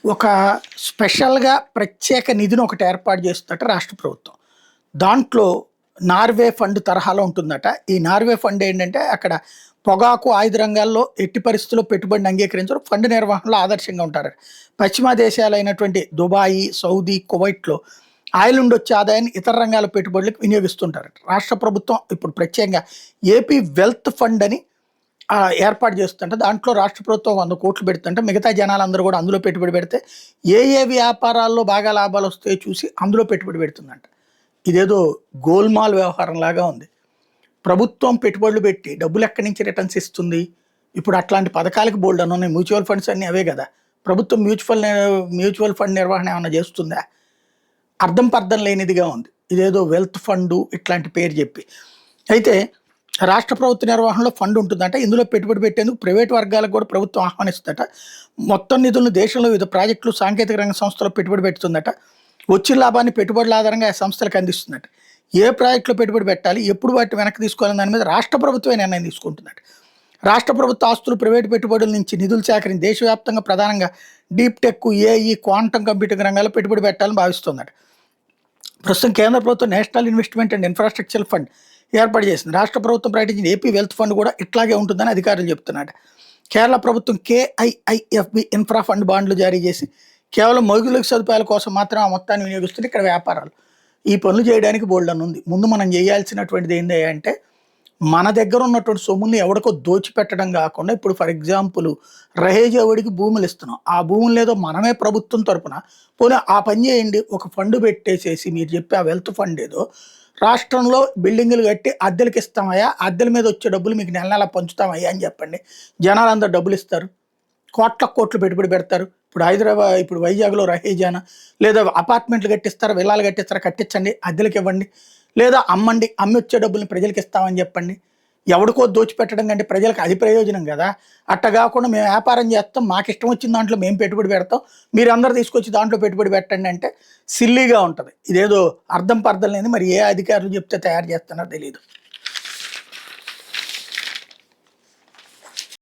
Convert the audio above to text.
ఒక స్పెషల్‌గా ప్రత్యేక నిధిని ఒకటి ఏర్పాటు చేస్తుందట రాష్ట్ర ప్రభుత్వం. దాంట్లో నార్వే ఫండ్ తరహాలో ఉంటుందట. ఈ నార్వే ఫండ్ ఏంటంటే అక్కడ పొగాకు, ఆయుధ రంగాల్లో ఎట్టి పరిస్థితుల్లో పెట్టుబడిని అంగీకరించరు. ఫండ్ నిర్వహణలో ఆదర్శంగా ఉంటారట. పశ్చిమ దేశాలైనటువంటి దుబాయి, సౌదీ, కువైట్‌లో ఆయిల్ నుండి వచ్చే ఆదాయాన్ని ఇతర రంగాల పెట్టుబడులకు వినియోగిస్తుంటారట. రాష్ట్ర ప్రభుత్వం ఇప్పుడు ప్రత్యేకంగా ఏపీ వెల్త్ ఫండ్ అని ఏర్పాటు చేస్తుంటే దాంట్లో రాష్ట్ర ప్రభుత్వం 100 కోట్లు పెడుతుంటే మిగతా జనాలందరూ కూడా అందులో పెట్టుబడి పెడితే ఏ వ్యాపారాల్లో బాగా లాభాలు వస్తాయో చూసి అందులో పెట్టుబడి పెడుతుందంట. ఇదేదో గోల్మాల్ వ్యవహారం లాగా ఉంది. ప్రభుత్వం పెట్టుబడులు పెట్టి డబ్బులు ఎక్కడి నుంచి రిటర్న్స్ ఇస్తుంది? ఇప్పుడు అట్లాంటి పథకాలకు బోల్డ్ అని ఉన్నాయి. మ్యూచువల్ ఫండ్స్ అన్నీ అవే కదా. ప్రభుత్వం మ్యూచువల్ ఫండ్ నిర్వహణ ఏమన్నా చేస్తుందా? అర్థం పర్థం లేనిదిగా ఉంది. ఇదేదో వెల్త్ ఫండు ఇట్లాంటి పేరు చెప్పి. అయితే రాష్ట్ర ప్రభుత్వ నిర్వహణలో ఫండ్ ఉంటుందంట. ఇందులో పెట్టుబడి పెట్టేందుకు ప్రైవేట్ వర్గాలకు కూడా ప్రభుత్వం ఆహ్వానిస్తుందట. మొత్తం నిధులను దేశంలో వివిధ ప్రాజెక్టులు, సాంకేతిక రంగ సంస్థలో పెట్టుబడి పెడుతుందట. వచ్చిన లాభాన్ని పెట్టుబడుల ఆధారంగా ఆ సంస్థలకు అందిస్తుందట. ఏ ప్రాజెక్టులో పెట్టుబడి పెట్టాలి, ఎప్పుడు వాటిని వెనక్కి తీసుకోవాలని దాని మీద రాష్ట్ర ప్రభుత్వమే నిర్ణయం తీసుకుంటుందట. రాష్ట్ర ప్రభుత్వ ఆస్తులు, ప్రైవేటు పెట్టుబడుల నుంచి నిధులు సేకరించి దేశవ్యాప్తంగా ప్రధానంగా deep tech, AI, quantum computing రంగాల్లో పెట్టుబడి పెట్టాలని భావిస్తుందట. ప్రస్తుతం కేంద్ర ప్రభుత్వం national investment and infrastructure fund ఏర్పాటు చేసింది. రాష్ట్ర ప్రభుత్వం ప్రకటించిన ఏపీ వెల్త్ ఫండ్ కూడా ఇట్లాగే ఉంటుందని అధికారులు చెప్తున్నారు. కేరళ ప్రభుత్వం కేఐఐఎఫ్బి ఇన్ఫ్రా ఫండ్ బాండ్లు జారీ చేసి కేవలం మౌలిక సదుపాయాల కోసం మాత్రం ఆ మొత్తాన్ని వినియోగిస్తుంది. ఇక్కడ వ్యాపారాలు ఈ పనులు చేయడానికి బోల్డ్ అని ఉంది. ముందు మనం చేయాల్సినటువంటిది ఏంటి అంటే మన దగ్గర ఉన్నటువంటి సొమ్ముని ఎవడికో దోచిపెట్టడం కాకుండా, ఇప్పుడు ఫర్ ఎగ్జాంపుల్ రహేజ్ ఎవడికి భూములు ఇస్తున్నాం, ఆ భూములు ఏదో మనమే ప్రభుత్వం తరపున పోనీ ఆ పని చేయండి, ఒక ఫండ్ పెట్టేసేసి మీరు చెప్పి ఆ వెల్త్ ఫండ్ ఏదో రాష్ట్రంలో బిల్డింగులు కట్టి అద్దెలకు ఇస్తామయ్యా, అద్దెల మీద వచ్చే డబ్బులు మీకు నెల నెల పంచుతామయ్యా అని చెప్పండి. జనాలందరూ డబ్బులు ఇస్తారు, కోట్లు పెట్టుబడి పెడతారు. ఇప్పుడు వైజాగ్లో రహేజానా లేదా అపార్ట్మెంట్లు కట్టిస్తారు, విల్లాలు కట్టిస్తారు, కట్టించండి, అద్దెలకు ఇవ్వండి, లేదా అమ్మండి, అమ్మి వచ్చే డబ్బుల్ని ప్రజలకు ఇస్తామని చెప్పండి. ఎవడికో దోచిపెట్టడం కంటే ప్రజలకు అది ప్రయోజనం కదా. అట్ట కాకుండా మేము వ్యాపారం చేస్తాం, మాకు ఇష్టం వచ్చిన దాంట్లో మేము పెట్టుబడి పెడతాం, మీరు అందరూ తీసుకొచ్చి దాంట్లో పెట్టుబడి పెట్టండి అంటే సిల్లీగా ఉంటుంది. ఇదేదో అర్థం పర్థం లేని మరి ఏ అధికారులు చెప్తే తయారు చేస్తున్నారో తెలియదు.